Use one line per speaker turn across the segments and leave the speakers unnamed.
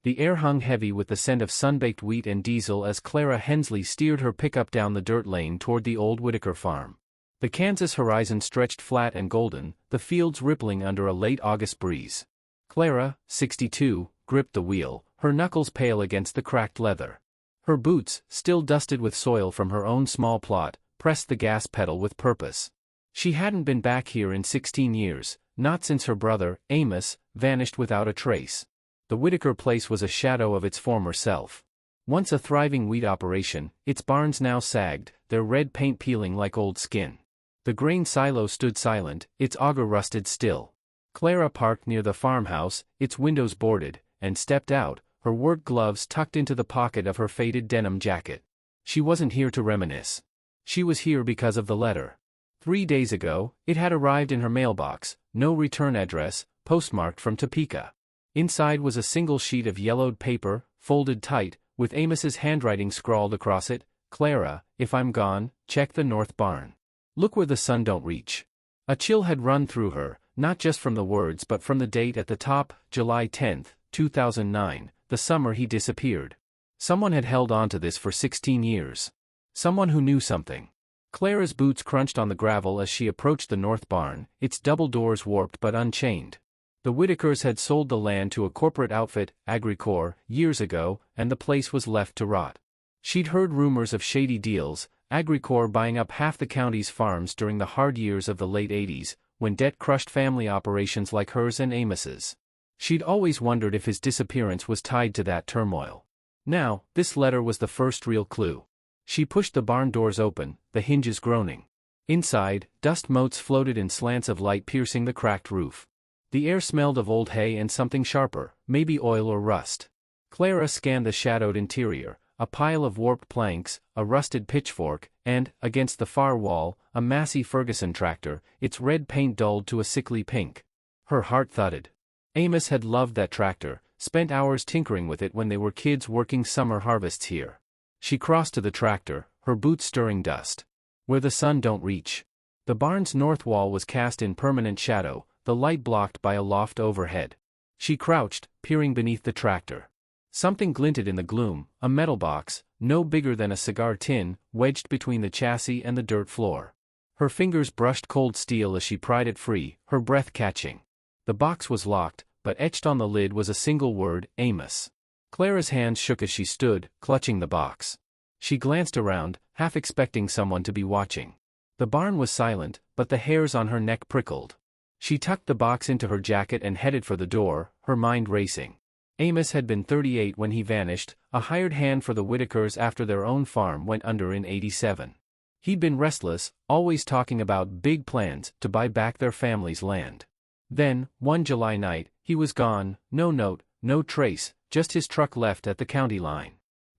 The air hung heavy with the scent of sun-baked wheat and diesel as Clara Hensley steered her pickup down the dirt lane toward the old Whitaker farm. The Kansas horizon stretched flat and golden, the fields rippling under a late August breeze. Clara, 62, gripped the wheel, her knuckles pale against the cracked leather. Her boots, still dusted with soil from her own small plot, pressed the gas pedal with purpose. She hadn't been back here in 16 years, not since her brother, Amos, vanished without a trace. The Whitaker place was a shadow of its former self. Once a thriving wheat operation, its barns now sagged, their red paint peeling like old skin. The grain silo stood silent, its auger rusted still. Clara parked near the farmhouse, its windows boarded, and stepped out, her work gloves tucked into the pocket of her faded denim jacket. She wasn't here to reminisce. She was here because of the letter. 3 days ago, it had arrived in her mailbox, no return address, postmarked from Topeka. Inside was a single sheet of yellowed paper, folded tight, with Amos's handwriting scrawled across it, "Clara, if I'm gone, check the north barn. Look where the sun don't reach." A chill had run through her, not just from the words but from the date at the top, July 10, 2009, the summer he disappeared. Someone had held on to this for 16 years. Someone who knew something. Clara's boots crunched on the gravel as she approached the north barn, its double doors warped but unchained. The Whitakers had sold the land to a corporate outfit, Agricor, years ago, and the place was left to rot. She'd heard rumors of shady deals, Agricor buying up half the county's farms during the hard years of the late 80s, when debt crushed family operations like hers and Amos's. She'd always wondered if his disappearance was tied to that turmoil. Now, this letter was the first real clue. She pushed the barn doors open, the hinges groaning. Inside, dust motes floated in slants of light piercing the cracked roof. The air smelled of old hay and something sharper, maybe oil or rust. Clara scanned the shadowed interior, a pile of warped planks, a rusted pitchfork, and, against the far wall, a Massey Ferguson tractor, its red paint dulled to a sickly pink. Her heart thudded. Amos had loved that tractor, spent hours tinkering with it when they were kids working summer harvests here. She crossed to the tractor, her boots stirring dust. Where the sun don't reach. The barn's north wall was cast in permanent shadow, the light blocked by a loft overhead. She crouched, peering beneath the tractor. Something glinted in the gloom, a metal box, no bigger than a cigar tin, wedged between the chassis and the dirt floor. Her fingers brushed cold steel as she pried it free, her breath catching. The box was locked, but etched on the lid was a single word, Amos. Clara's hands shook as she stood, clutching the box. She glanced around, half expecting someone to be watching. The barn was silent, but the hairs on her neck prickled. She tucked the box into her jacket and headed for the door, her mind racing. Amos had been 38 when he vanished, a hired hand for the Whitakers after their own farm went under in '87. He'd been restless, always talking about big plans to buy back their family's land. Then, one July night, he was gone, no note, no trace, just his truck left at the county line.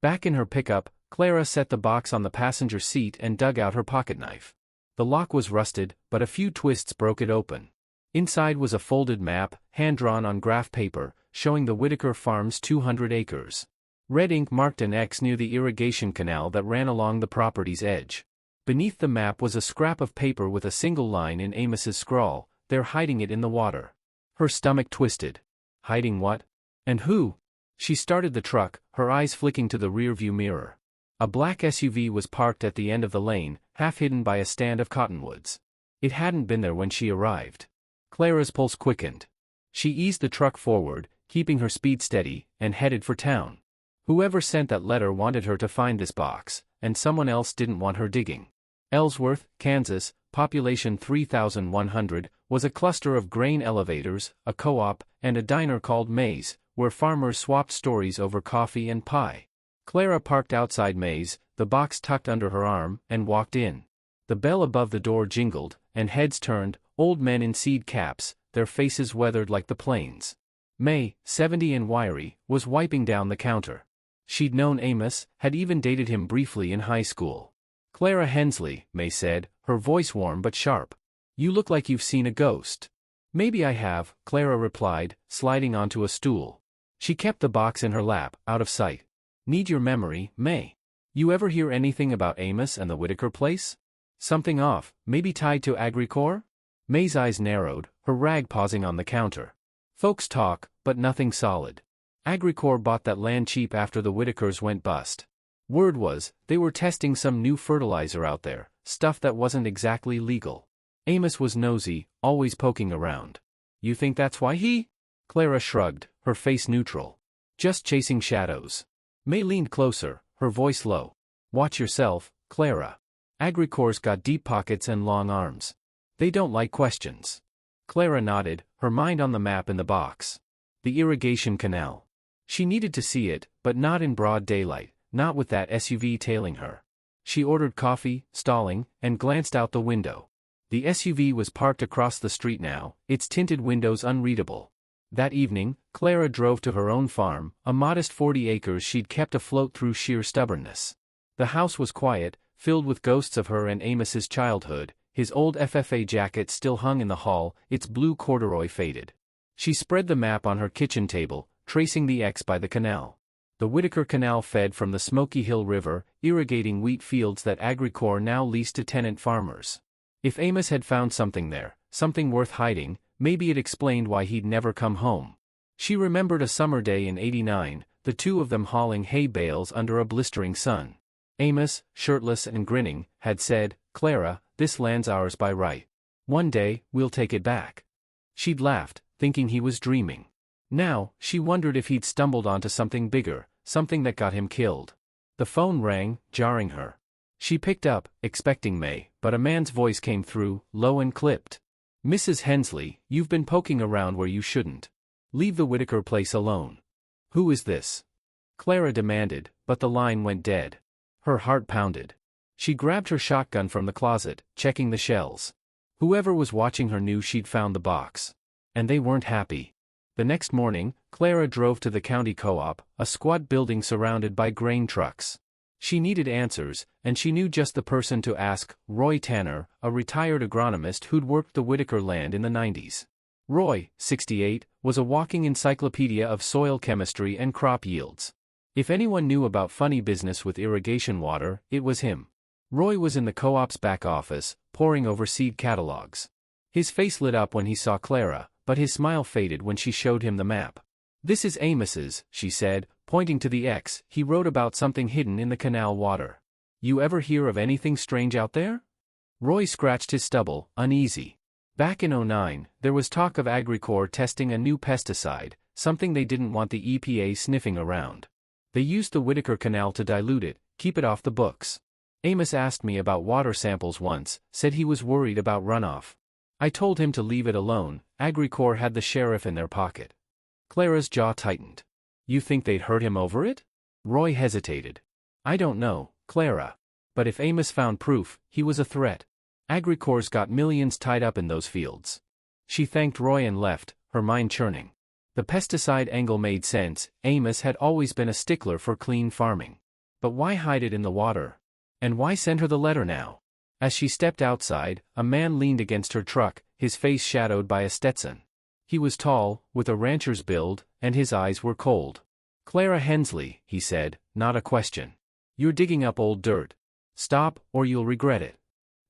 Back in her pickup, Clara set the box on the passenger seat and dug out her pocketknife. The lock was rusted, but a few twists broke it open. Inside was a folded map, hand-drawn on graph paper, showing the Whitaker farm's 200 acres. Red ink marked an X near the irrigation canal that ran along the property's edge. Beneath the map was a scrap of paper with a single line in Amos's scrawl, "They're hiding it in the water." Her stomach twisted. Hiding what? And who? She started the truck, her eyes flicking to the rearview mirror. A black SUV was parked at the end of the lane, half hidden by a stand of cottonwoods. It hadn't been there when she arrived. Clara's pulse quickened. She eased the truck forward, keeping her speed steady, and headed for town. Whoever sent that letter wanted her to find this box, and someone else didn't want her digging. Ellsworth, Kansas, population 3,100, was a cluster of grain elevators, a co-op, and a diner called May's, where farmers swapped stories over coffee and pie. Clara parked outside May's, the box tucked under her arm, and walked in. The bell above the door jingled, and heads turned, old men in seed caps, their faces weathered like the plains. May, 70 and wiry, was wiping down the counter. She'd known Amos, had even dated him briefly in high school. "Clara Hensley," May said, her voice warm but sharp. "You look like you've seen a ghost." "Maybe I have," Clara replied, sliding onto a stool. She kept the box in her lap, out of sight. "Need your memory, May. You ever hear anything about Amos and the Whitaker place? Something off, maybe tied to Agricor?" May's eyes narrowed, her rag pausing on the counter. "Folks talk, but nothing solid. Agricor bought that land cheap after the Whitakers went bust. Word was, they were testing some new fertilizer out there, stuff that wasn't exactly legal. Amos was nosy, always poking around. You think that's why he? Clara shrugged, her face neutral. Just chasing shadows. May leaned closer, her voice low. Watch yourself, Clara. Agricor's got deep pockets and long arms. They don't like questions. Clara nodded, her mind on the map in the box. The irrigation canal. She needed to see it, but not in broad daylight, not with that SUV tailing her. She ordered coffee, stalling, and glanced out the window. The SUV was parked across the street now, its tinted windows unreadable. That evening, Clara drove to her own farm, a modest 40 acres she'd kept afloat through sheer stubbornness. The house was quiet, filled with ghosts of her and Amos's childhood. His old FFA jacket still hung in the hall, its blue corduroy faded. She spread the map on her kitchen table, tracing the X by the canal. The Whitaker Canal fed from the Smoky Hill River, irrigating wheat fields that Agricor now leased to tenant farmers. If Amos had found something there, something worth hiding, maybe it explained why he'd never come home. She remembered a summer day in '89, the two of them hauling hay bales under a blistering sun. Amos, shirtless and grinning, had said, "Clara, this land's ours by right. One day, we'll take it back." She'd laughed, thinking he was dreaming. Now, she wondered if he'd stumbled onto something bigger, something that got him killed. The phone rang, jarring her. She picked up, expecting May, but a man's voice came through, low and clipped. "Mrs. Hensley, you've been poking around where you shouldn't. Leave the Whitaker place alone." "Who is this?" Clara demanded, but the line went dead. Her heart pounded. She grabbed her shotgun from the closet, checking the shells. Whoever was watching her knew she'd found the box. And they weren't happy. The next morning, Clara drove to the county co-op, a squat building surrounded by grain trucks. She needed answers, and she knew just the person to ask, Roy Tanner, a retired agronomist who'd worked the Whitaker land in the '90s. Roy, 68, was a walking encyclopedia of soil chemistry and crop yields. If anyone knew about funny business with irrigation water, it was him. Roy was in the co-op's back office, poring over seed catalogs. His face lit up when he saw Clara, but his smile faded when she showed him the map. "This is Amos's," she said, pointing to the X. "He wrote about something hidden in the canal water. You ever hear of anything strange out there?" Roy scratched his stubble, uneasy. Back in '09, there was talk of Agricor testing a new pesticide, something they didn't want the EPA sniffing around. They used the Whitaker Canal to dilute it, keep it off the books. Amos asked me about water samples once, said he was worried about runoff. I told him to leave it alone. Agricor had the sheriff in their pocket. Clara's jaw tightened. "You think they'd hurt him over it?" Roy hesitated. "I don't know, Clara. But if Amos found proof, he was a threat. Agricor's got millions tied up in those fields." She thanked Roy and left, her mind churning. The pesticide angle made sense. Amos had always been a stickler for clean farming. But why hide it in the water? And why send her the letter now? As she stepped outside, a man leaned against her truck, his face shadowed by a Stetson. He was tall, with a rancher's build, and his eyes were cold. "Clara Hensley," he said, not a question. "You're digging up old dirt. Stop, or you'll regret it."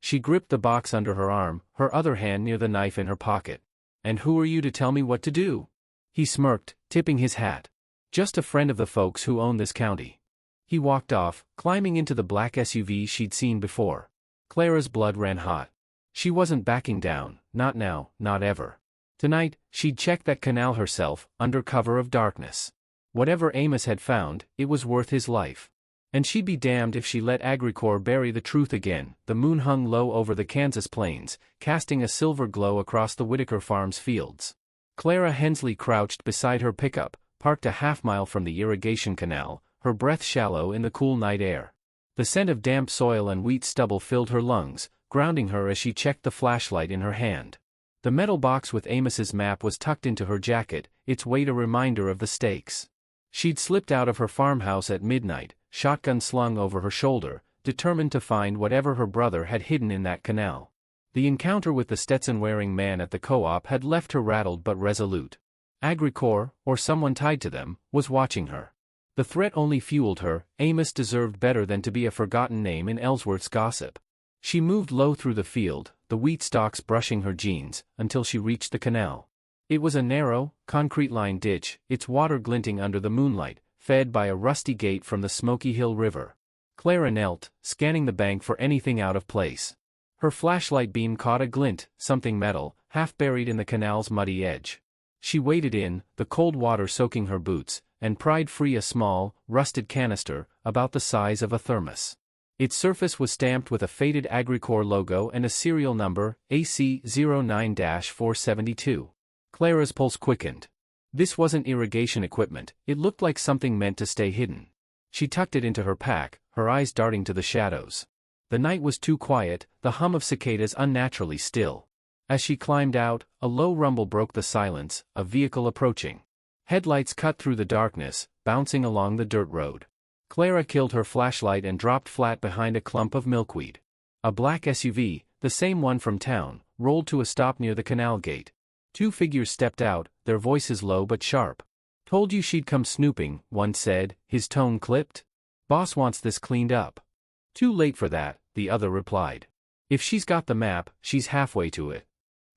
She gripped the box under her arm, her other hand near the knife in her pocket. "And who are you to tell me what to do?" He smirked, tipping his hat. "Just a friend of the folks who own this county." He walked off, climbing into the black SUV she'd seen before. Clara's blood ran hot. She wasn't backing down, not now, not ever. Tonight, she'd check that canal herself, under cover of darkness. Whatever Amos had found, it was worth his life. And she'd be damned if she let Agricor bury the truth again. The moon hung low over the Kansas plains, casting a silver glow across the Whitaker Farms fields. Clara Hensley crouched beside her pickup, parked a half-mile from the irrigation canal, her breath shallow in the cool night air. The scent of damp soil and wheat stubble filled her lungs, grounding her as she checked the flashlight in her hand. The metal box with Amos's map was tucked into her jacket, its weight a reminder of the stakes. She'd slipped out of her farmhouse at midnight, shotgun slung over her shoulder, determined to find whatever her brother had hidden in that canal. The encounter with the Stetson-wearing man at the co-op had left her rattled but resolute. Agricor, or someone tied to them, was watching her. The threat only fueled her. Amos deserved better than to be a forgotten name in Ellsworth's gossip. She moved low through the field, the wheat stalks brushing her jeans, until she reached the canal. It was a narrow, concrete-lined ditch, its water glinting under the moonlight, fed by a rusty gate from the Smoky Hill River. Clara knelt, scanning the bank for anything out of place. Her flashlight beam caught a glint, something metal, half buried in the canal's muddy edge. She waded in, the cold water soaking her boots, and pried free a small, rusted canister, about the size of a thermos. Its surface was stamped with a faded Agricor logo and a serial number, AC09-472. Clara's pulse quickened. This wasn't irrigation equipment, it looked like something meant to stay hidden. She tucked it into her pack, her eyes darting to the shadows. The night was too quiet, the hum of cicadas unnaturally still. As she climbed out, a low rumble broke the silence, a vehicle approaching. Headlights cut through the darkness, bouncing along the dirt road. Clara killed her flashlight and dropped flat behind a clump of milkweed. A black SUV, the same one from town, rolled to a stop near the canal gate. Two figures stepped out, their voices low but sharp. "Told you she'd come snooping," one said, his tone clipped. "Boss wants this cleaned up." "Too late for that," the other replied. "If she's got the map, she's halfway to it."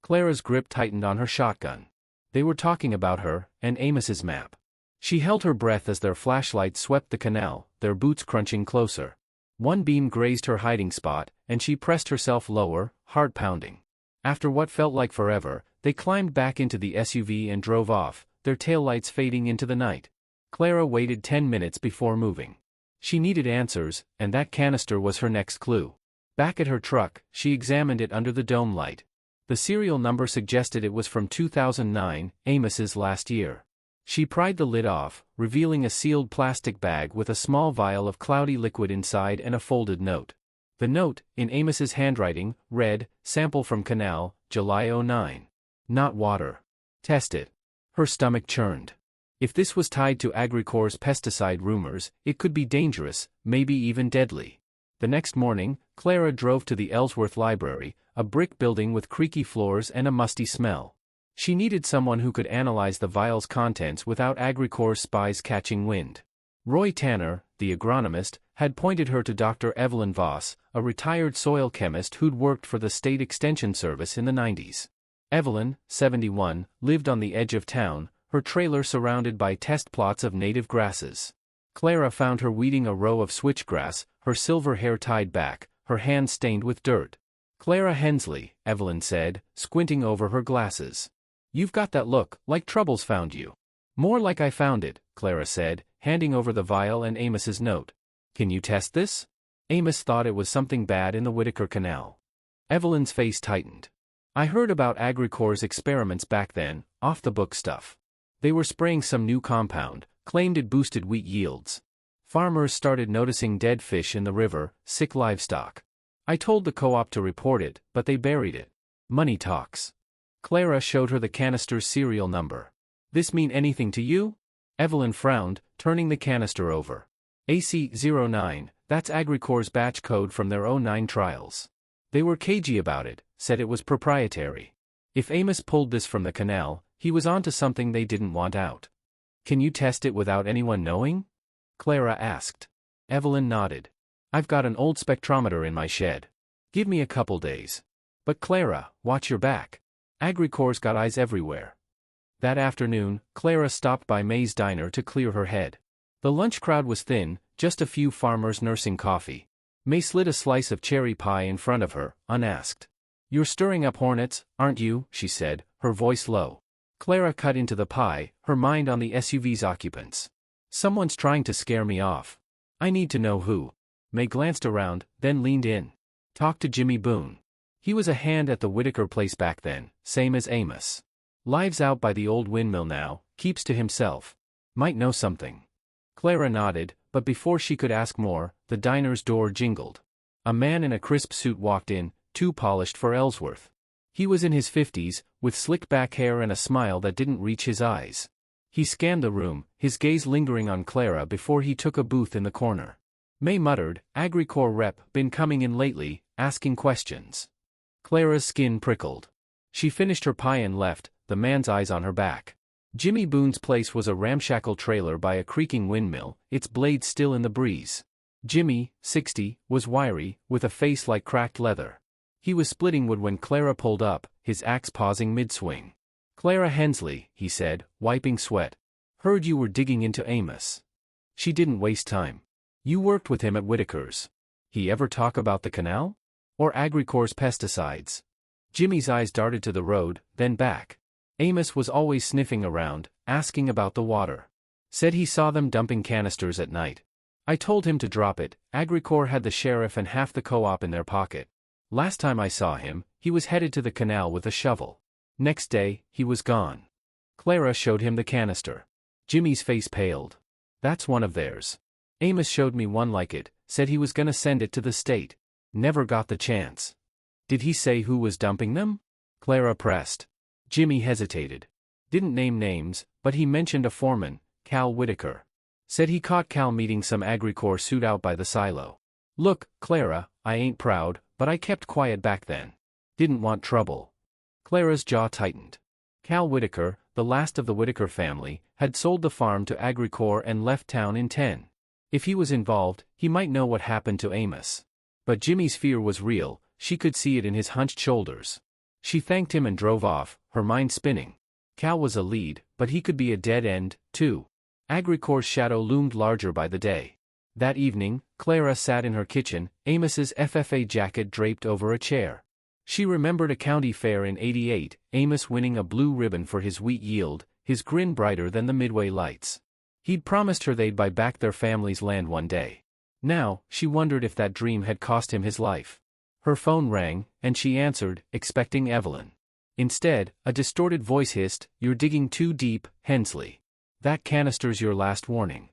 Clara's grip tightened on her shotgun. They were talking about her, and Amos's map. She held her breath as their flashlights swept the canal, their boots crunching closer. One beam grazed her hiding spot, and she pressed herself lower, heart pounding. After what felt like forever, they climbed back into the SUV and drove off, their taillights fading into the night. Clara waited 10 minutes before moving. She needed answers, and that canister was her next clue. Back at her truck, she examined it under the dome light. The serial number suggested it was from 2009, Amos's last year. She pried the lid off, revealing a sealed plastic bag with a small vial of cloudy liquid inside and a folded note. The note, in Amos's handwriting, read, "Sample from canal, July 09. Not water. Test it." Her stomach churned. If this was tied to Agricor's pesticide rumors, it could be dangerous, maybe even deadly. The next morning, Clara drove to the Ellsworth Library, a brick building with creaky floors and a musty smell. She needed someone who could analyze the vial's contents without Agricor's spies catching wind. Roy Tanner, the agronomist, had pointed her to Dr. Evelyn Voss, a retired soil chemist who'd worked for the State Extension Service in the 90s. Evelyn, 71, lived on the edge of town, her trailer surrounded by test plots of native grasses. Clara found her weeding a row of switchgrass, her silver hair tied back, her hands stained with dirt. "Clara Hensley," Evelyn said, squinting over her glasses. "You've got that look, like trouble's found you." "More like I found it," Clara said, handing over the vial and Amos's note. "Can you test this?" Amos thought it was something bad in the Whitaker Canal. Evelyn's face tightened. "I heard about Agricor's experiments back then, off-the-book stuff. They were spraying some new compound, claimed it boosted wheat yields. Farmers started noticing dead fish in the river, sick livestock. I told the co-op to report it, but they buried it. Money talks." Clara showed her the canister's serial number. "This mean anything to you?" Evelyn frowned, turning the canister over. AC09, that's Agricor's batch code from their '09 trials. They were cagey about it, said it was proprietary. If Amos pulled this from the canal, he was onto something they didn't want out. "Can you test it without anyone knowing?" Clara asked. Evelyn nodded. "I've got an old spectrometer in my shed. Give me a couple days. But Clara, watch your back. Agricor's got eyes everywhere." That afternoon, Clara stopped by May's diner to clear her head. The lunch crowd was thin, just a few farmers nursing coffee. May slid a slice of cherry pie in front of her, unasked. "You're stirring up hornets, aren't you?" she said, her voice low. Clara cut into the pie, her mind on the SUV's occupants. "Someone's trying to scare me off. I need to know who." May glanced around, then leaned in. "Talk to Jimmy Boone. He was a hand at the Whitaker place back then, same as Amos. Lives out by the old windmill now, keeps to himself. Might know something." Clara nodded, but before she could ask more, the diner's door jingled. A man in a crisp suit walked in, too polished for Ellsworth. He was in his 50s, with slick back hair and a smile that didn't reach his eyes. He scanned the room, his gaze lingering on Clara before he took a booth in the corner. May muttered, "Agricor rep, been coming in lately, asking questions." Clara's skin prickled. She finished her pie and left, the man's eyes on her back. Jimmy Boone's place was a ramshackle trailer by a creaking windmill, its blades still in the breeze. Jimmy, 60, was wiry, with a face like cracked leather. He was splitting wood when Clara pulled up, his axe pausing mid-swing. Clara Hensley, he said, wiping sweat. Heard you were digging into Amos. She didn't waste time. You worked with him at Whitaker's. He ever talk about the canal? Or Agricor's pesticides? Jimmy's eyes darted to the road, then back. Amos was always sniffing around, asking about the water. Said he saw them dumping canisters at night. I told him to drop it. Agricor had the sheriff and half the co-op in their pocket. Last time I saw him, he was headed to the canal with a shovel. Next day, he was gone. Clara showed him the canister. Jimmy's face paled. That's one of theirs. Amos showed me one like it, said he was gonna send it to the state. Never got the chance. Did he say who was dumping them? Clara pressed. Jimmy hesitated. Didn't name names, but he mentioned a foreman, Cal Whitaker. Said he caught Cal meeting some Agricor suit out by the silo. Look, Clara, I ain't proud, but I kept quiet back then. Didn't want trouble. Clara's jaw tightened. Cal Whitaker, the last of the Whitaker family, had sold the farm to Agricor and left town in 10. If he was involved, he might know what happened to Amos. But Jimmy's fear was real, she could see it in his hunched shoulders. She thanked him and drove off, her mind spinning. Cal was a lead, but he could be a dead end, too. Agricor's shadow loomed larger by the day. That evening, Clara sat in her kitchen, Amos's FFA jacket draped over a chair. She remembered a county fair in '88, Amos winning a blue ribbon for his wheat yield, his grin brighter than the Midway lights. He'd promised her they'd buy back their family's land one day. Now, she wondered if that dream had cost him his life. Her phone rang, and she answered, expecting Evelyn. Instead, a distorted voice hissed, "You're digging too deep, Hensley. That canister's your last warning."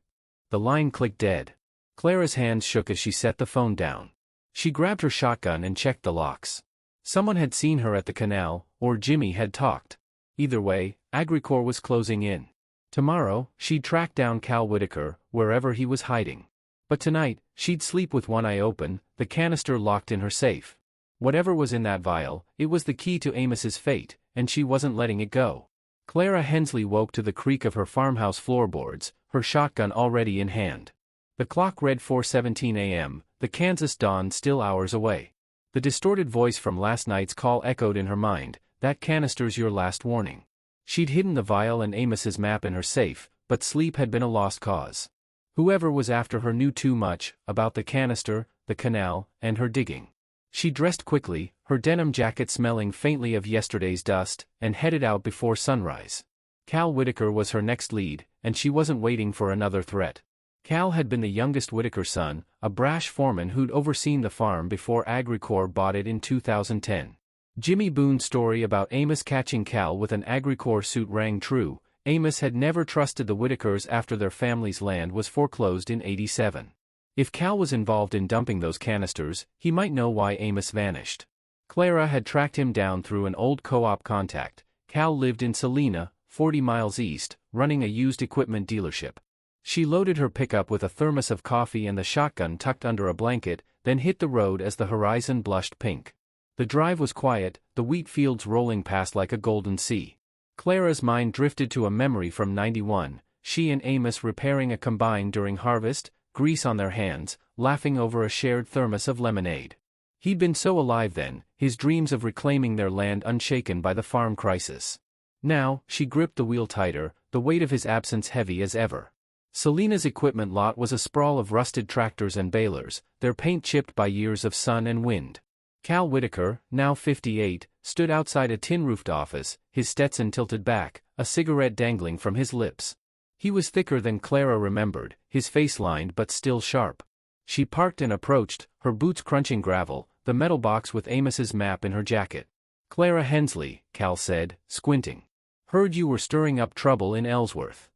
The line clicked dead. Clara's hands shook as she set the phone down. She grabbed her shotgun and checked the locks. Someone had seen her at the canal, or Jimmy had talked. Either way, Agricor was closing in. Tomorrow, she'd track down Cal Whitaker, wherever he was hiding. But tonight, she'd sleep with one eye open, the canister locked in her safe. Whatever was in that vial, it was the key to Amos's fate, and she wasn't letting it go. Clara Hensley woke to the creak of her farmhouse floorboards, her shotgun already in hand. The clock read 4:17 a.m., the Kansas dawn still hours away. The distorted voice from last night's call echoed in her mind, "That canister's your last warning." She'd hidden the vial and Amos's map in her safe, but sleep had been a lost cause. Whoever was after her knew too much, about the canister, the canal, and her digging. She dressed quickly, her denim jacket smelling faintly of yesterday's dust, and headed out before sunrise. Cal Whitaker was her next lead, and she wasn't waiting for another threat. Cal had been the youngest Whitaker son, a brash foreman who'd overseen the farm before Agricor bought it in 2010. Jimmy Boone's story about Amos catching Cal with an Agricor suit rang true. Amos had never trusted the Whitakers after their family's land was foreclosed in '87. If Cal was involved in dumping those canisters, he might know why Amos vanished. Clara had tracked him down through an old co-op contact. Cal lived in Salina, 40 miles east, running a used equipment dealership. She loaded her pickup with a thermos of coffee and the shotgun tucked under a blanket, then hit the road as the horizon blushed pink. The drive was quiet, the wheat fields rolling past like a golden sea. Clara's mind drifted to a memory from '91, she and Amos repairing a combine during harvest, grease on their hands, laughing over a shared thermos of lemonade. He'd been so alive then, his dreams of reclaiming their land unshaken by the farm crisis. Now, she gripped the wheel tighter, the weight of his absence heavy as ever. Salina's equipment lot was a sprawl of rusted tractors and balers, their paint chipped by years of sun and wind. Cal Whitaker, now 58, stood outside a tin-roofed office, his Stetson tilted back, a cigarette dangling from his lips. He was thicker than Clara remembered, his face lined but still sharp. She parked and approached, her boots crunching gravel, the metal box with Amos's map in her jacket. "Clara Hensley," Cal said, squinting. "Heard you were stirring up trouble in Ellsworth."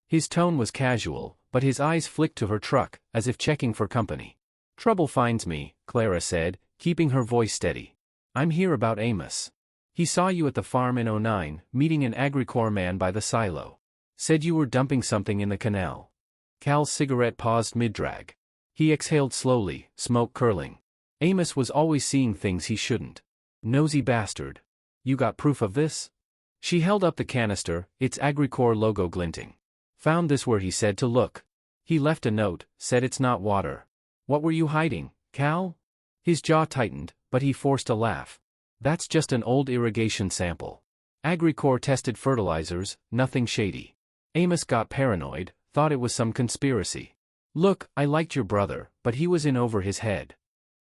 His tone was casual, but his eyes flicked to her truck, as if checking for company. "Trouble finds me," Clara said, keeping her voice steady. "I'm here about Amos. He saw you at the farm in '09, meeting an Agricor man by the silo. Said you were dumping something in the canal." Cal's cigarette paused mid-drag. He exhaled slowly, smoke curling. Amos was always seeing things he shouldn't. Nosy bastard. "You got proof of this?" She held up the canister, its Agricor logo glinting. "Found this where he said to look. He left a note, said it's not water." "What were you hiding, Cal?" His jaw tightened, but he forced a laugh. "That's just an old irrigation sample. Agricor tested fertilizers, nothing shady. Amos got paranoid, thought it was some conspiracy. Look, I liked your brother, but he was in over his head.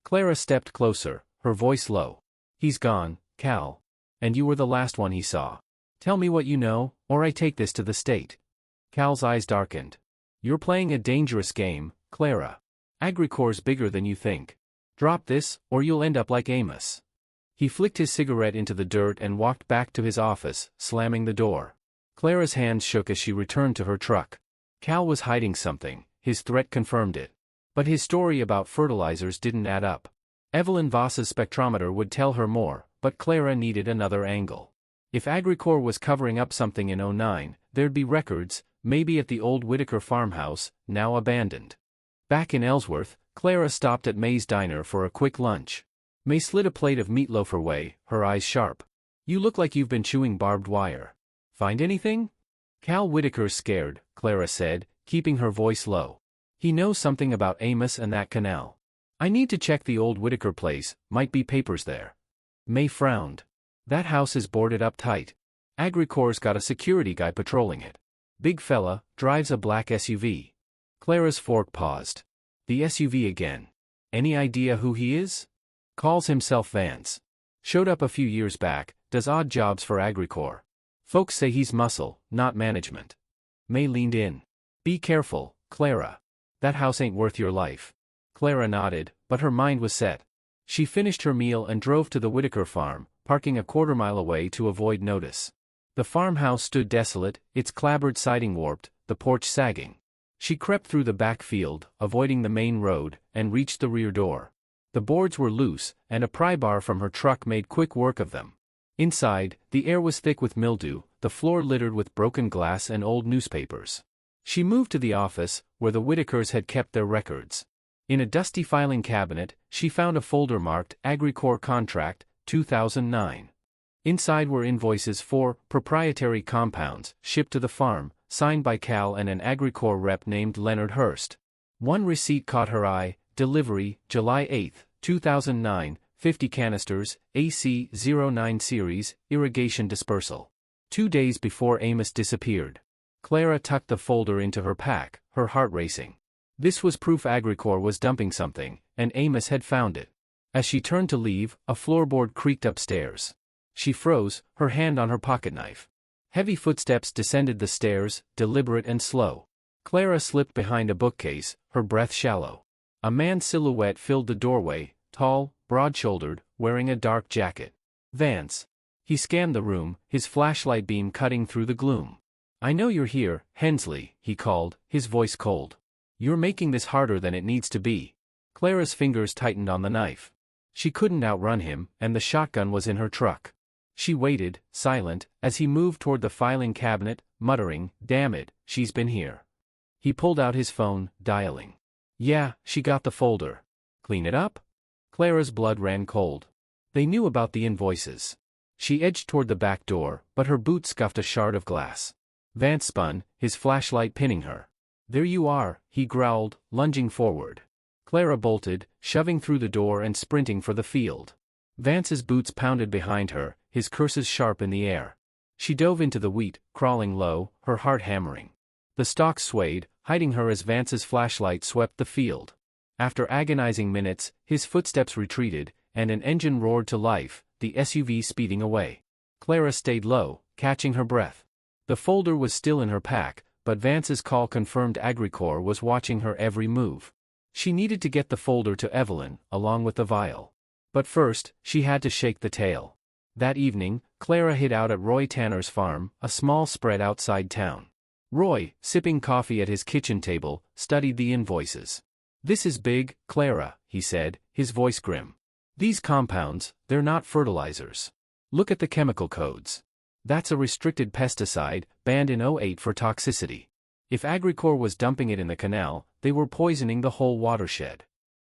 Clara stepped closer, her voice low. He's gone, Cal. And you were the last one he saw. Tell me what you know, or I take this to the state. Cal's eyes darkened. You're playing a dangerous game, Clara. Agricor's bigger than you think. Drop this, or you'll end up like Amos. He flicked his cigarette into the dirt and walked back to his office, slamming the door. Clara's hands shook as she returned to her truck. Cal was hiding something, his threat confirmed it. But his story about fertilizers didn't add up. Evelyn Voss's spectrometer would tell her more, but Clara needed another angle. If Agricor was covering up something in '09, there'd be records, maybe at the old Whitaker farmhouse, now abandoned. Back in Ellsworth, Clara stopped at May's diner for a quick lunch. May slid a plate of meatloaf her way, her eyes sharp. You look like you've been chewing barbed wire. Find anything? Cal Whitaker's scared, Clara said, keeping her voice low. He knows something about Amos and that canal. I need to check the old Whitaker place, might be papers there. May frowned. That house is boarded up tight. Agricor's got a security guy patrolling it. Big fella, drives a black SUV. Clara's fork paused. The SUV again. Any idea who he is? Calls himself Vance. Showed up a few years back, does odd jobs for Agricor. Folks say he's muscle, not management. May leaned in. Be careful, Clara. That house ain't worth your life. Clara nodded, but her mind was set. She finished her meal and drove to the Whitaker farm, parking a quarter-mile away to avoid notice. The farmhouse stood desolate, its clapboard siding warped, the porch sagging. She crept through the back field, avoiding the main road, and reached the rear door. The boards were loose, and a pry bar from her truck made quick work of them. Inside, the air was thick with mildew, the floor littered with broken glass and old newspapers. She moved to the office, where the Whitakers had kept their records. In a dusty filing cabinet, she found a folder marked Agricor Contract, 2009. Inside were invoices for proprietary compounds shipped to the farm, signed by Cal and an Agricor rep named Leonard Hurst. One receipt caught her eye, delivery, July 8, 2009, 50 canisters, AC-09 series, irrigation dispersal. 2 days before Amos disappeared. Clara tucked the folder into her pack, her heart racing. This was proof Agricor was dumping something, and Amos had found it. As she turned to leave, a floorboard creaked upstairs. She froze, her hand on her pocketknife. Heavy footsteps descended the stairs, deliberate and slow. Clara slipped behind a bookcase, her breath shallow. A man's silhouette filled the doorway, tall, broad-shouldered, wearing a dark jacket. Vance. He scanned the room, his flashlight beam cutting through the gloom. I know you're here, Hensley, he called, his voice cold. You're making this harder than it needs to be. Clara's fingers tightened on the knife. She couldn't outrun him, and the shotgun was in her truck. She waited, silent, as he moved toward the filing cabinet, muttering, "Damn it, she's been here." He pulled out his phone, dialing. "Yeah, she got the folder. Clean it up?" Clara's blood ran cold. They knew about the invoices. She edged toward the back door, but her boot scuffed a shard of glass. Vance spun, his flashlight pinning her. "There you are," he growled, lunging forward. Clara bolted, shoving through the door and sprinting for the field. Vance's boots pounded behind her, his curses sharp in the air. She dove into the wheat, crawling low, her heart hammering. The stalks swayed, hiding her as Vance's flashlight swept the field. After agonizing minutes, his footsteps retreated, and an engine roared to life, the SUV speeding away. Clara stayed low, catching her breath. The folder was still in her pack, but Vance's call confirmed Agricor was watching her every move. She needed to get the folder to Evelyn, along with the vial. But first, she had to shake the tail. That evening, Clara hid out at Roy Tanner's farm, a small spread outside town. Roy, sipping coffee at his kitchen table, studied the invoices. "This is big, Clara," he said, his voice grim. "These compounds, they're not fertilizers. Look at the chemical codes. That's a restricted pesticide, banned in '08 for toxicity. If Agricor was dumping it in the canal, they were poisoning the whole watershed."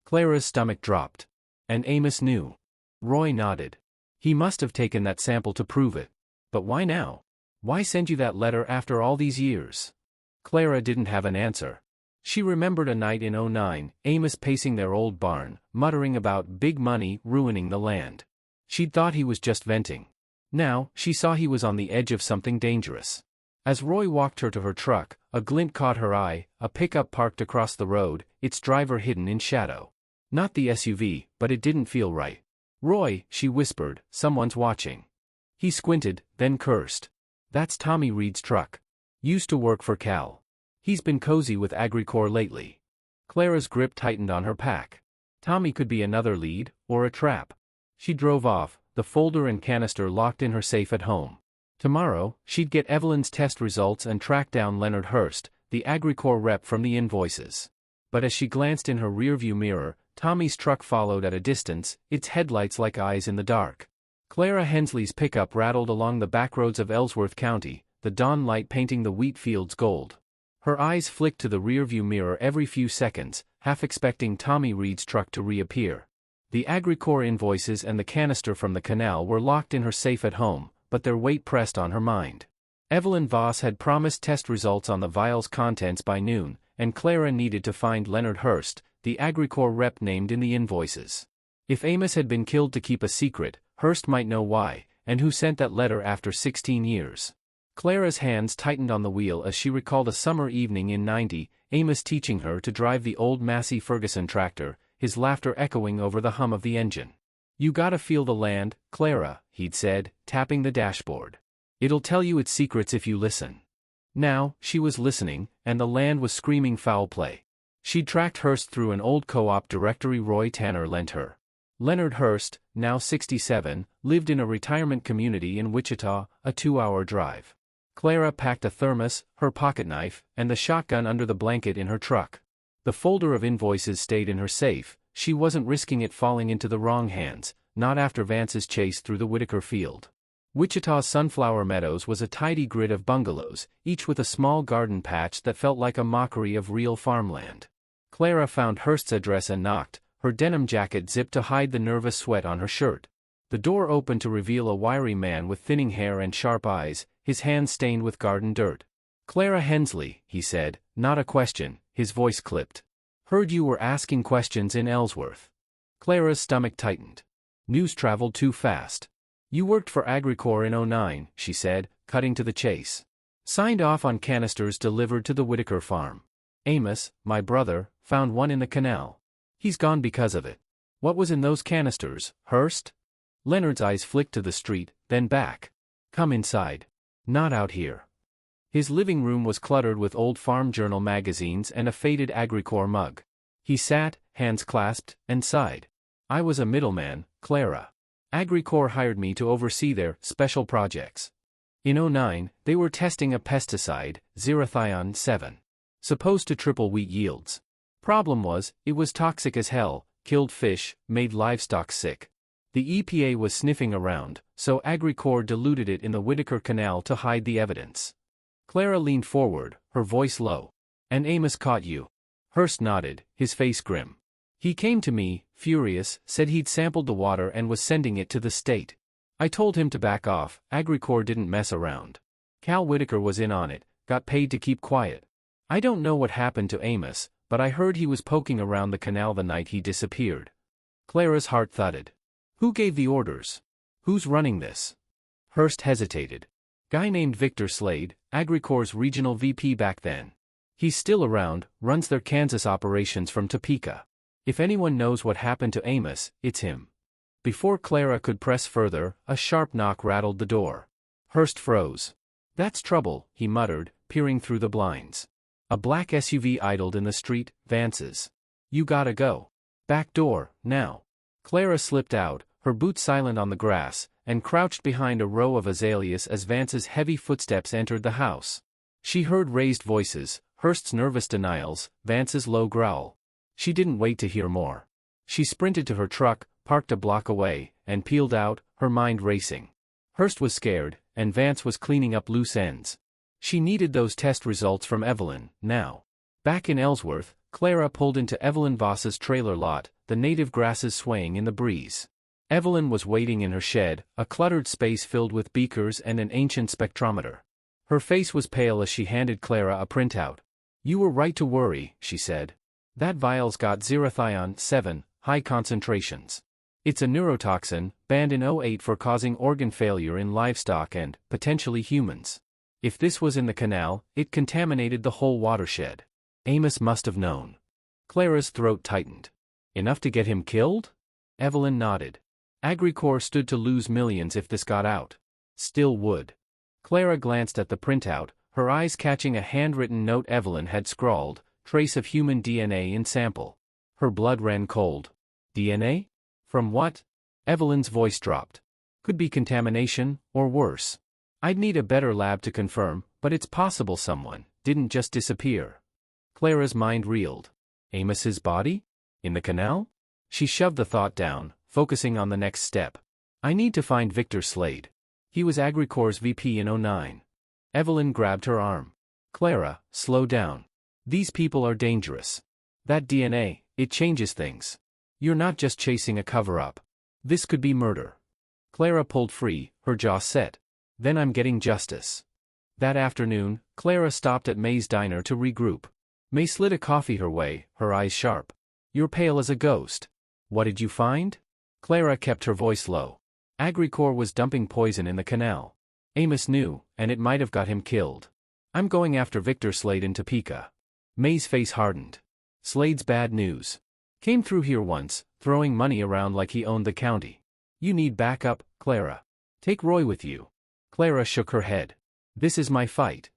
Clara's stomach dropped. And Amos knew. Roy nodded. He must have taken that sample to prove it. But why now? Why send you that letter after all these years? Clara didn't have an answer. She remembered a night in '09, Amos pacing their old barn, muttering about big money ruining the land. She'd thought he was just venting. Now, she saw he was on the edge of something dangerous. As Roy walked her to her truck, a glint caught her eye, a pickup parked across the road, its driver hidden in shadow. Not the SUV, but it didn't feel right. "Roy," she whispered, "someone's watching." He squinted, then cursed. "That's Tommy Reed's truck. Used to work for Cal. He's been cozy with AgriCorps lately." Clara's grip tightened on her pack. Tommy could be another lead, or a trap. She drove off, the folder and canister locked in her safe at home. Tomorrow, she'd get Evelyn's test results and track down Leonard Hurst, the AgriCorps rep from the invoices. But as she glanced in her rearview mirror, Tommy's truck followed at a distance, its headlights like eyes in the dark. Clara Hensley's pickup rattled along the backroads of Ellsworth County, the dawn light painting the wheat fields gold. Her eyes flicked to the rearview mirror every few seconds, half expecting Tommy Reed's truck to reappear. The AgriCorps invoices and the canister from the canal were locked in her safe at home, but their weight pressed on her mind. Evelyn Voss had promised test results on the vial's contents by noon, and Clara needed to find Leonard Hurst, the AgriCorps rep named in the invoices. If Amos had been killed to keep a secret, Hurst might know why, and who sent that letter after 16 years. Clara's hands tightened on the wheel as she recalled a summer evening in '90, Amos teaching her to drive the old Massey Ferguson tractor, his laughter echoing over the hum of the engine. "You gotta feel the land, Clara," he'd said, tapping the dashboard. "It'll tell you its secrets if you listen." Now, she was listening, and the land was screaming foul play. She'd tracked Hurst through an old co-op directory Roy Tanner lent her. Leonard Hurst, now 67, lived in a retirement community in Wichita, a 2-hour drive. Clara packed a thermos, her pocketknife, and the shotgun under the blanket in her truck. The folder of invoices stayed in her safe. She wasn't risking it falling into the wrong hands, not after Vance's chase through the Whitaker field. Wichita's Sunflower Meadows was a tidy grid of bungalows, each with a small garden patch that felt like a mockery of real farmland. Clara found Hurst's address and knocked, her denim jacket zipped to hide the nervous sweat on her shirt. The door opened to reveal a wiry man with thinning hair and sharp eyes, his hands stained with garden dirt. "Clara Hensley," he said, not a question, his voice clipped. "Heard you were asking questions in Ellsworth." Clara's stomach tightened. News traveled too fast. "You worked for AgriCorps in '09, she said, cutting to the chase. "Signed off on canisters delivered to the Whitaker farm. Amos, my brother, found one in the canal. He's gone because of it." "What was in those canisters, Hurst?" Leonard's eyes flicked to the street, then back. "Come inside." "Not out here." His living room was cluttered with old Farm Journal magazines and a faded AgriCorps mug. He sat, hands clasped, and sighed. "I was a middleman, Clara. AgriCorps hired me to oversee their special projects. In '09, they were testing a pesticide, Zerathion 7. Supposed to triple wheat yields. Problem was, it was toxic as hell, killed fish, made livestock sick. The EPA was sniffing around, so AgriCorps diluted it in the Whitaker Canal to hide the evidence." Clara leaned forward, her voice low. "And Amos caught you?" Hurst nodded, his face grim. "He came to me, furious, said he'd sampled the water and was sending it to the state. I told him to back off. AgriCorps didn't mess around. Cal Whitaker was in on it, got paid to keep quiet. I don't know what happened to Amos, but I heard he was poking around the canal the night he disappeared." Clara's heart thudded. "Who gave the orders? Who's running this?" Hurst hesitated. "Guy named Victor Slade, AgriCorps' regional VP back then. He's still around, runs their Kansas operations from Topeka. If anyone knows what happened to Amos, it's him." Before Clara could press further, a sharp knock rattled the door. Hurst froze. "That's trouble," he muttered, peering through the blinds. A black SUV idled in the street, Vance's. "You gotta go. Back door, now." Clara slipped out, her boots silent on the grass, and crouched behind a row of azaleas as Vance's heavy footsteps entered the house. She heard raised voices, Hurst's nervous denials, Vance's low growl. She didn't wait to hear more. She sprinted to her truck, parked a block away, and peeled out, her mind racing. Hurst was scared, and Vance was cleaning up loose ends. She needed those test results from Evelyn, now. Back in Ellsworth, Clara pulled into Evelyn Voss's trailer lot, the native grasses swaying in the breeze. Evelyn was waiting in her shed, a cluttered space filled with beakers and an ancient spectrometer. Her face was pale as she handed Clara a printout. "You were right to worry," she said. "That vial's got Zerathion 7, high concentrations. It's a neurotoxin, banned in '08 for causing organ failure in livestock and, potentially humans. If this was in the canal, it contaminated the whole watershed. Amos must have known. Clara's throat tightened. Enough to get him killed? Evelyn nodded. Agricor stood to lose millions if this got out. Still would. Clara glanced at the printout, her eyes catching a handwritten note Evelyn had scrawled, trace of human DNA in sample. Her blood ran cold. DNA? From what? Evelyn's voice dropped. Could be contamination, or worse. I'd need a better lab to confirm, but it's possible someone didn't just disappear. Clara's mind reeled. Amos's body? In the canal? She shoved the thought down, focusing on the next step. I need to find Victor Slade. He was Agricor's VP in '09. Evelyn grabbed her arm. Clara, slow down. These people are dangerous. That DNA, it changes things. You're not just chasing a cover-up. This could be murder. Clara pulled free, her jaw set. Then I'm getting justice. That afternoon, Clara stopped at May's diner to regroup. May slid a coffee her way, her eyes sharp. You're pale as a ghost. What did you find? Clara kept her voice low. Agricor was dumping poison in the canal. Amos knew, and it might have got him killed. I'm going after Victor Slade in Topeka. May's face hardened. Slade's bad news. Came through here once, throwing money around like he owned the county. You need backup, Clara. Take Roy with you. Clara shook her head. This is my fight.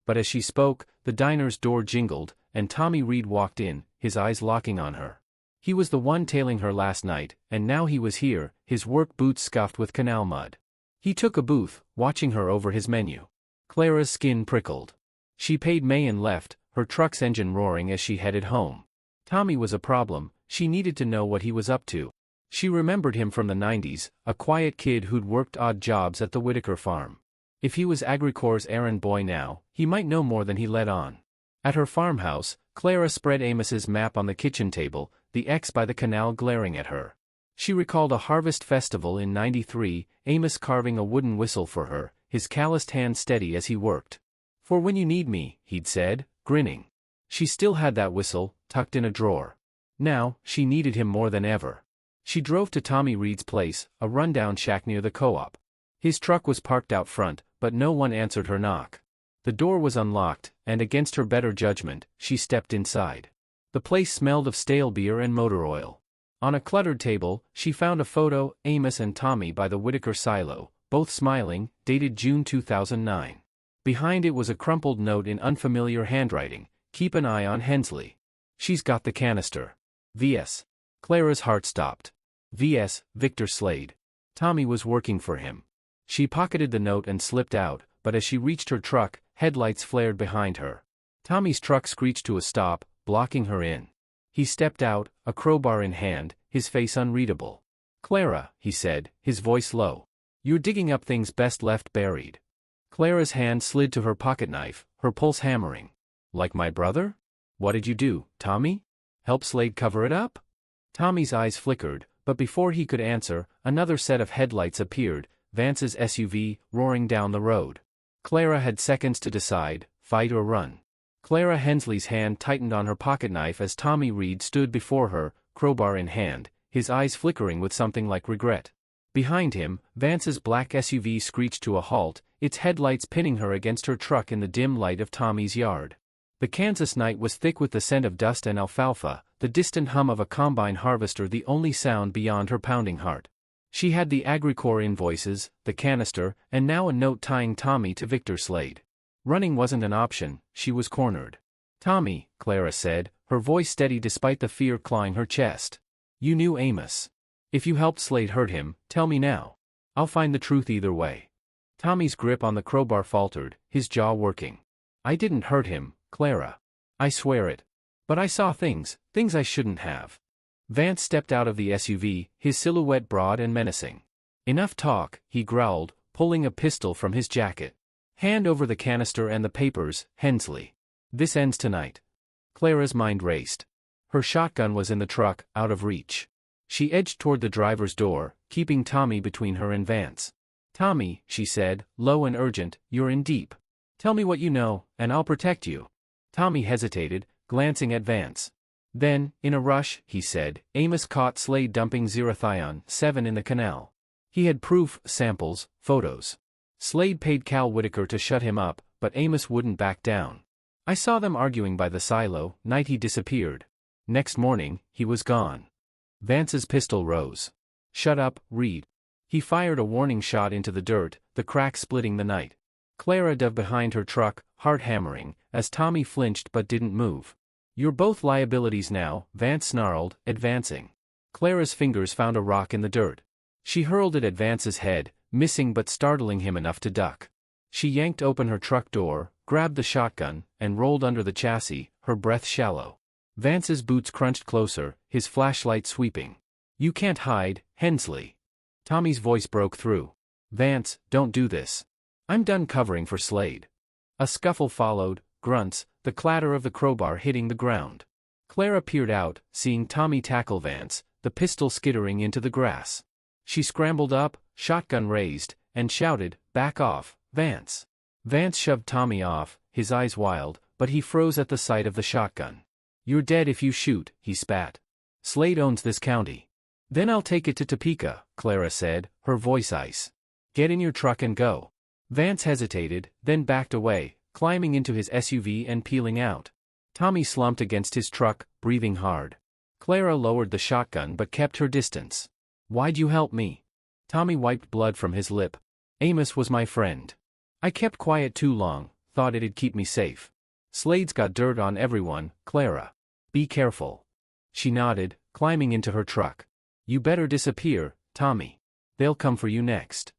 But as she spoke, the diner's door jingled, and Tommy Reed walked in, his eyes locking on her. He was the one tailing her last night, and now he was here, his work boots scuffed with canal mud. He took a booth, watching her over his menu. Clara's skin prickled. She paid May and left, her truck's engine roaring as she headed home. Tommy was a problem, she needed to know what he was up to. She remembered him from the '90s, a quiet kid who'd worked odd jobs at the Whitaker farm. If he was Agricor's errand boy now, he might know more than he let on. At her farmhouse, Clara spread Amos's map on the kitchen table, the X by the canal glaring at her. She recalled a harvest festival in '93, Amos carving a wooden whistle for her, his calloused hand steady as he worked. For when you need me, he'd said, grinning. She still had that whistle, tucked in a drawer. Now, she needed him more than ever. She drove to Tommy Reed's place, a rundown shack near the co-op. His truck was parked out front, but no one answered her knock. The door was unlocked, and against her better judgment, she stepped inside. The place smelled of stale beer and motor oil. On a cluttered table, she found a photo, Amos and Tommy by the Whitaker silo, both smiling, dated June 2009. Behind it was a crumpled note in unfamiliar handwriting, keep an eye on Hensley. She's got the canister. V.S. Clara's heart stopped. V.S. Victor Slade. Tommy was working for him. She pocketed the note and slipped out, but as she reached her truck, headlights flared behind her. Tommy's truck screeched to a stop, blocking her in. He stepped out, a crowbar in hand, his face unreadable. Clara, he said, his voice low. You're digging up things best left buried. Clara's hand slid to her pocketknife, her pulse hammering. Like my brother? What did you do, Tommy? Help Slade cover it up? Tommy's eyes flickered, but before he could answer, another set of headlights appeared, Vance's SUV, roaring down the road. Clara had seconds to decide, fight or run. Clara Hensley's hand tightened on her pocketknife as Tommy Reed stood before her, crowbar in hand, his eyes flickering with something like regret. Behind him, Vance's black SUV screeched to a halt, its headlights pinning her against her truck in the dim light of Tommy's yard. The Kansas night was thick with the scent of dust and alfalfa, the distant hum of a combine harvester the only sound beyond her pounding heart. She had the Agricor invoices, the canister, and now a note tying Tommy to Victor Slade. Running wasn't an option, she was cornered. Tommy, Clara said, her voice steady despite the fear clawing her chest. You knew Amos. If you helped Slade hurt him, tell me now. I'll find the truth either way. Tommy's grip on the crowbar faltered, his jaw working. I didn't hurt him, Clara. I swear it. But I saw things I shouldn't have. Vance stepped out of the SUV, his silhouette broad and menacing. Enough talk, he growled, pulling a pistol from his jacket. Hand over the canister and the papers, Hensley. This ends tonight. Clara's mind raced. Her shotgun was in the truck, out of reach. She edged toward the driver's door, keeping Tommy between her and Vance. Tommy, she said, low and urgent, you're in deep. Tell me what you know, and I'll protect you. Tommy hesitated, glancing at Vance. Then, in a rush, he said, Amos caught Slade dumping Zerathion-7 in the canal. He had proof, samples, photos. Slade paid Cal Whitaker to shut him up, but Amos wouldn't back down. I saw them arguing by the silo. Night he disappeared. Next morning, he was gone. Vance's pistol rose. Shut up, Reed. He fired a warning shot into the dirt, the crack splitting the night. Clara dove behind her truck, heart hammering, as Tommy flinched but didn't move. You're both liabilities now, Vance snarled, advancing. Clara's fingers found a rock in the dirt. She hurled it at Vance's head, missing but startling him enough to duck. She yanked open her truck door, grabbed the shotgun, and rolled under the chassis, her breath shallow. Vance's boots crunched closer, his flashlight sweeping. You can't hide, Hensley. Tommy's voice broke through. Vance, don't do this. I'm done covering for Slade. A scuffle followed, grunts, the clatter of the crowbar hitting the ground. Clara peered out, seeing Tommy tackle Vance, the pistol skittering into the grass. She scrambled up, shotgun raised, and shouted, Back off, Vance. Vance shoved Tommy off, his eyes wild, but he froze at the sight of the shotgun. You're dead if you shoot, he spat. Slade owns this county. Then I'll take it to Topeka, Clara said, her voice ice. Get in your truck and go. Vance hesitated, then backed away, climbing into his SUV and peeling out. Tommy slumped against his truck, breathing hard. Clara lowered the shotgun but kept her distance. Why'd you help me? Tommy wiped blood from his lip. Amos was my friend. I kept quiet too long, thought it'd keep me safe. Slade's got dirt on everyone, Clara. Be careful. She nodded, climbing into her truck. You better disappear, Tommy. They'll come for you next.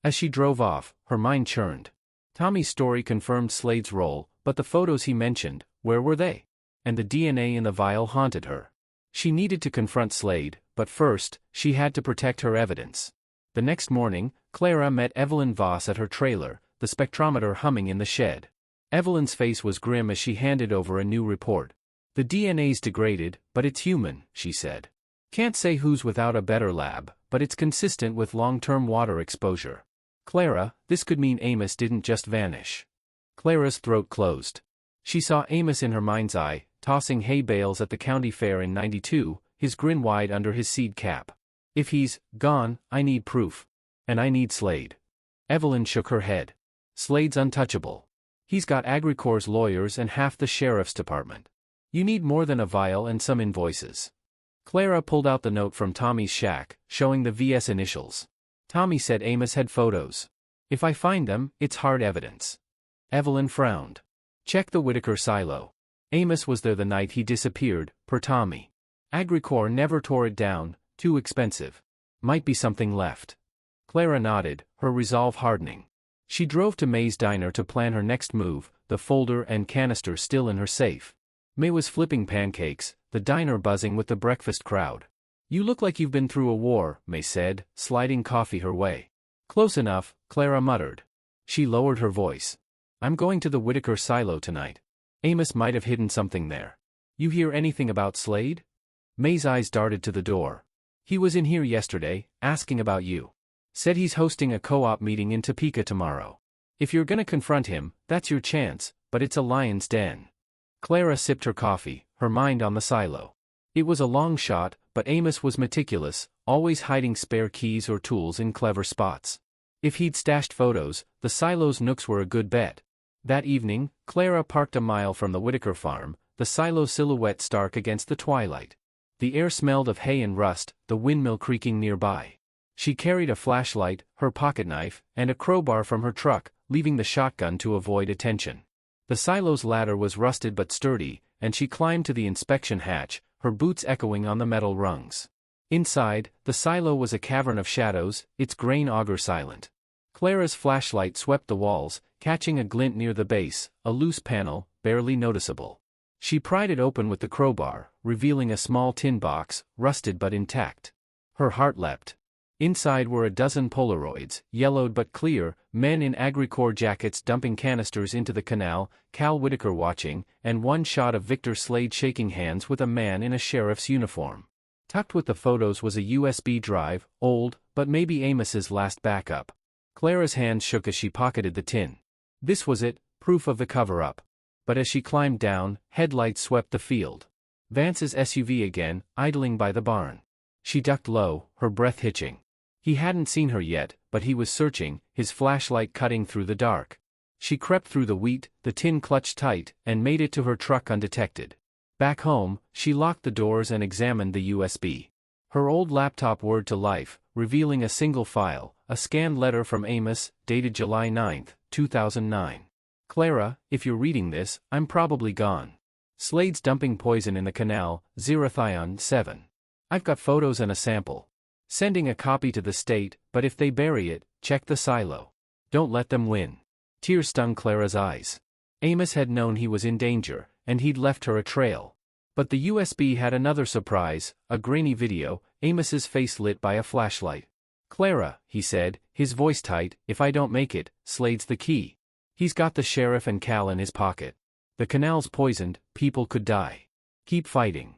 As she drove off, her mind churned. Tommy's story confirmed Slade's role, but the photos he mentioned, where were they? And the DNA in the vial haunted her. She needed to confront Slade, but first, she had to protect her evidence. The next morning, Clara met Evelyn Voss at her trailer, the spectrometer humming in the shed. Evelyn's face was grim as she handed over a new report. The DNA's degraded, but it's human, she said. Can't say who's without a better lab, but it's consistent with long-term water exposure. Clara, this could mean Amos didn't just vanish. Clara's throat closed. She saw Amos in her mind's eye, tossing hay bales at the county fair in '92, his grin wide under his seed cap. If he's gone, I need proof. And I need Slade. Evelyn shook her head. Slade's untouchable. He's got AgriCorps lawyers and half the sheriff's department. You need more than a vial and some invoices. Clara pulled out the note from Tommy's shack, showing the VS initials. Tommy said Amos had photos. If I find them, it's hard evidence. Evelyn frowned. Check the Whitaker silo. Amos was there the night he disappeared, per Tommy. AgriCorps never tore it down, too expensive. Might be something left. Clara nodded, her resolve hardening. She drove to May's diner to plan her next move, the folder and canister still in her safe. May was flipping pancakes, the diner buzzing with the breakfast crowd. You look like you've been through a war, May said, sliding coffee her way. Close enough, Clara muttered. She lowered her voice. I'm going to the Whitaker silo tonight. Amos might have hidden something there. You hear anything about Slade? May's eyes darted to the door. He was in here yesterday, asking about you. Said he's hosting a co-op meeting in Topeka tomorrow. If you're gonna confront him, that's your chance, but it's a lion's den. Clara sipped her coffee, her mind on the silo. It was a long shot, but Amos was meticulous, always hiding spare keys or tools in clever spots. If he'd stashed photos, the silo's nooks were a good bet. That evening, Clara parked a mile from the Whitaker farm, the silo silhouette stark against the twilight. The air smelled of hay and rust, the windmill creaking nearby. She carried a flashlight, her pocketknife, and a crowbar from her truck, leaving the shotgun to avoid attention. The silo's ladder was rusted but sturdy, and she climbed to the inspection hatch, her boots echoing on the metal rungs. Inside, the silo was a cavern of shadows, its grain auger silent. Clara's flashlight swept the walls, catching a glint near the base, a loose panel, barely noticeable. She pried it open with the crowbar, revealing a small tin box, rusted but intact. Her heart leapt. Inside were a dozen Polaroids, yellowed but clear, men in AgriCorps jackets dumping canisters into the canal, Cal Whitaker watching, and one shot of Victor Slade shaking hands with a man in a sheriff's uniform. Tucked with the photos was a USB drive, old, but maybe Amos's last backup. Clara's hands shook as she pocketed the tin. This was it, proof of the cover-up. But as she climbed down, headlights swept the field. Vance's SUV again, idling by the barn. She ducked low, her breath hitching. He hadn't seen her yet, but he was searching, his flashlight cutting through the dark. She crept through the wheat, the tin clutched tight, and made it to her truck undetected. Back home, she locked the doors and examined the USB. Her old laptop whirred to life, revealing a single file, a scanned letter from Amos, dated July 9, 2009. Clara, if you're reading this, I'm probably gone. Slade's dumping poison in the canal, zerathion 7. I've got photos and a sample. Sending a copy to the state, but if they bury it, check the silo. Don't let them win. Tears stung Clara's eyes. Amos had known he was in danger, and he'd left her a trail. But the USB had another surprise, a grainy video, Amos's face lit by a flashlight. Clara, he said, his voice tight, if I don't make it, Slade's the key. He's got the sheriff and Cal in his pocket. The canal's poisoned, people could die. Keep fighting.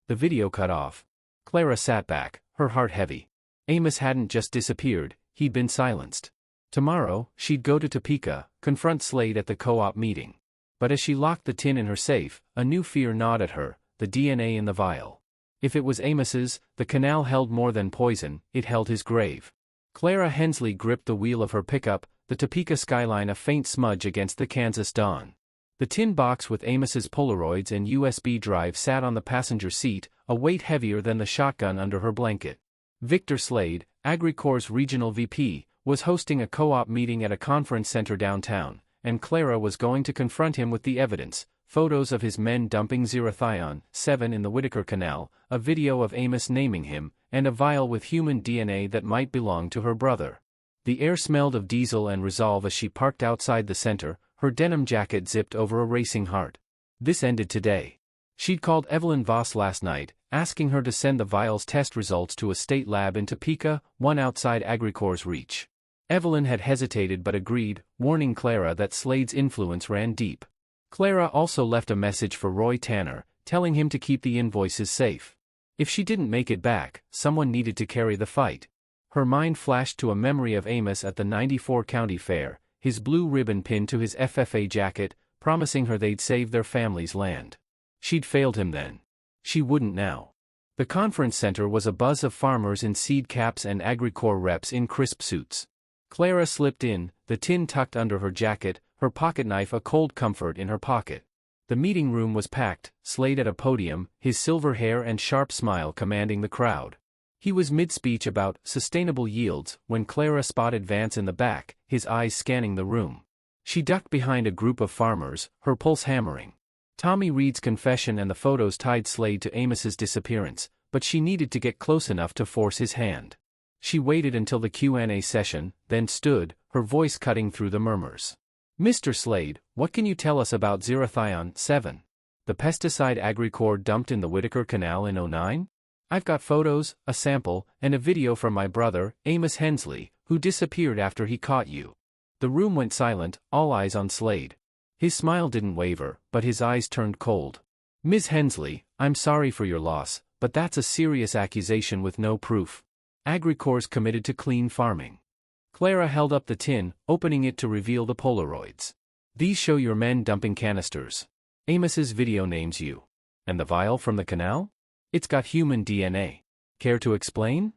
The video cut off. Clara sat back, her heart heavy. Amos hadn't just disappeared, he'd been silenced. Tomorrow, she'd go to Topeka, confront Slade at the co-op meeting. But as she locked the tin in her safe, a new fear gnawed at her, the DNA in the vial. If it was Amos's, the canal held more than poison, it held his grave. Clara Hensley gripped the wheel of her pickup, the Topeka skyline a faint smudge against the Kansas dawn. The tin box with Amos's Polaroids and USB drive sat on the passenger seat, a weight heavier than the shotgun under her blanket. Victor Slade, AgriCorps regional VP, was hosting a co-op meeting at a conference center downtown, and Clara was going to confront him with the evidence, photos of his men dumping zerathion 7 in the Whitaker Canal, a video of Amos naming him, and a vial with human DNA that might belong to her brother. The air smelled of diesel and resolve as she parked outside the center, her denim jacket zipped over a racing heart. This ended today. She'd called Evelyn Voss last night, asking her to send the vial's test results to a state lab in Topeka, one outside AgriCorps' reach. Evelyn had hesitated but agreed, warning Clara that Slade's influence ran deep. Clara also left a message for Roy Tanner, telling him to keep the invoices safe. If she didn't make it back, someone needed to carry the fight. Her mind flashed to a memory of Amos at the '94 county fair, his blue ribbon pinned to his FFA jacket, promising her they'd save their family's land. She'd failed him then. She wouldn't now. The conference center was a buzz of farmers in seed caps and AgriCorps reps in crisp suits. Clara slipped in, the tin tucked under her jacket, her pocketknife a cold comfort in her pocket. The meeting room was packed, Slade at a podium, his silver hair and sharp smile commanding the crowd. He was mid-speech about sustainable yields when Clara spotted Vance in the back, his eyes scanning the room. She ducked behind a group of farmers, her pulse hammering. Tommy Reed's confession and the photos tied Slade to Amos's disappearance, but she needed to get close enough to force his hand. She waited until the Q&A session, then stood, her voice cutting through the murmurs. Mr. Slade, what can you tell us about zerathion 7? The pesticide AgriCorps dumped in the Whitaker Canal in '09? I've got photos, a sample, and a video from my brother, Amos Hensley, who disappeared after he caught you. The room went silent, all eyes on Slade. His smile didn't waver, but his eyes turned cold. Ms. Hensley, I'm sorry for your loss, but that's a serious accusation with no proof. AgriCorps committed to clean farming. Clara held up the tin, opening it to reveal the Polaroids. These show your men dumping canisters. Amos's video names you. And the vial from the canal? It's got human DNA. Care to explain?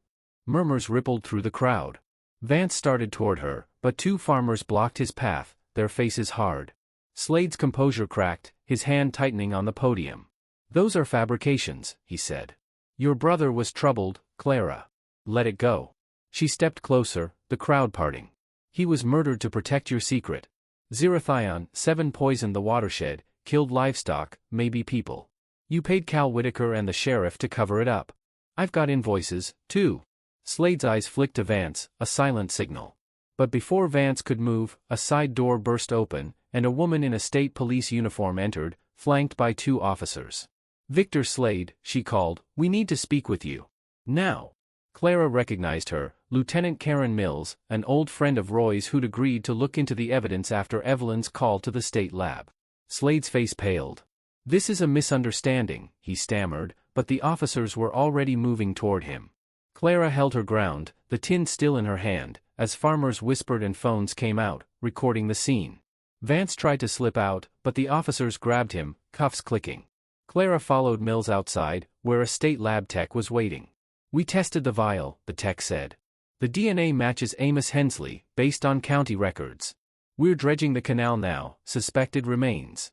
Murmurs rippled through the crowd. Vance started toward her, but two farmers blocked his path, their faces hard. Slade's composure cracked, his hand tightening on the podium. Those are fabrications, he said. Your brother was troubled, Clara. Let it go. She stepped closer, the crowd parting. He was murdered to protect your secret. Zerathion 7 poisoned the watershed, killed livestock, maybe people. You paid Cal Whitaker and the sheriff to cover it up. I've got invoices, too. Slade's eyes flicked to Vance, a silent signal. But before Vance could move, a side door burst open, and a woman in a state police uniform entered, flanked by 2 officers. Victor Slade, she called, we need to speak with you. Now. Clara recognized her, Lieutenant Karen Mills, an old friend of Roy's who'd agreed to look into the evidence after Evelyn's call to the state lab. Slade's face paled. This is a misunderstanding, he stammered, but the officers were already moving toward him. Clara held her ground, the tin still in her hand, as farmers whispered and phones came out, recording the scene. Vance tried to slip out, but the officers grabbed him, cuffs clicking. Clara followed Mills outside, where a state lab tech was waiting. "We tested the vial," the tech said. "The DNA matches Amos Hensley, based on county records. We're dredging the canal now, suspected remains."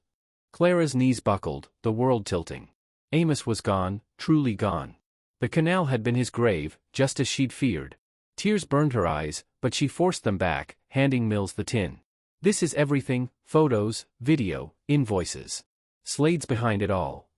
Clara's knees buckled, the world tilting. Amos was gone, truly gone. The canal had been his grave, just as she'd feared. Tears burned her eyes, but she forced them back, handing Mills the tin. "This is everything: photos, video, invoices. Slade's behind it all."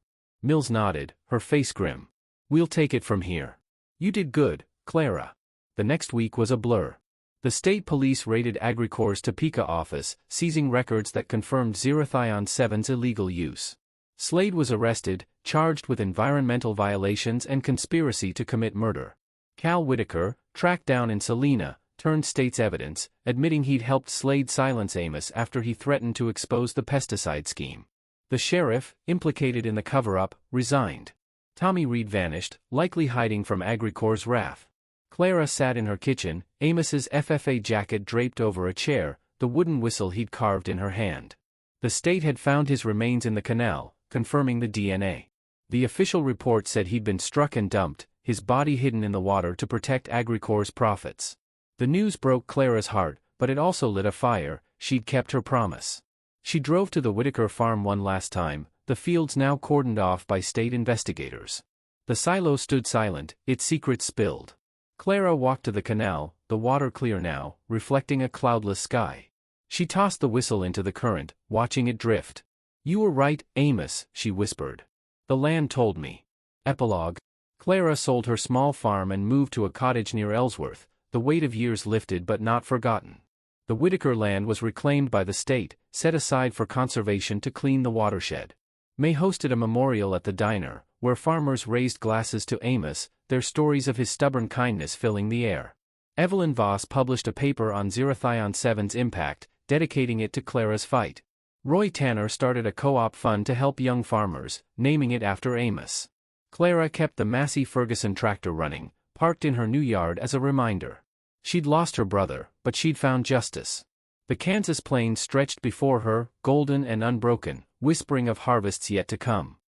Mills nodded, her face grim. "We'll take it from here." "You did good, Clara." The next week was a blur. The state police raided Agricorp's Topeka office, seizing records that confirmed Zerathion 7's illegal use. Slade was arrested, charged with environmental violations and conspiracy to commit murder. Cal Whitaker, tracked down in Salina, turned state's evidence, admitting he'd helped Slade silence Amos after he threatened to expose the pesticide scheme. The sheriff, implicated in the cover-up, resigned. Tommy Reed vanished, likely hiding from Agricorp's wrath. Clara sat in her kitchen, Amos's FFA jacket draped over a chair, the wooden whistle he'd carved in her hand. The state had found his remains in the canal, confirming the DNA. The official report said he'd been struck and dumped, his body hidden in the water to protect Agricorp's profits. The news broke Clara's heart, but it also lit a fire. She'd kept her promise. She drove to the Whitaker farm one last time, the fields now cordoned off by state investigators. The silo stood silent, its secrets spilled. Clara walked to the canal, the water clear now, reflecting a cloudless sky. She tossed the whistle into the current, watching it drift. "You were right, Amos," she whispered. "The land told me." Epilogue. Clara sold her small farm and moved to a cottage near Ellsworth, the weight of years lifted but not forgotten. The Whitaker land was reclaimed by the state, set aside for conservation to clean the watershed. May hosted a memorial at the diner, where farmers raised glasses to Amos, their stories of his stubborn kindness filling the air. Evelyn Voss published a paper on Zerathion 7's impact, dedicating it to Clara's fight. Roy Tanner started a co-op fund to help young farmers, naming it after Amos. Clara kept the Massey Ferguson tractor running, parked in her new yard as a reminder. She'd lost her brother, but she'd found justice. The Kansas plains stretched before her, golden and unbroken, whispering of harvests yet to come.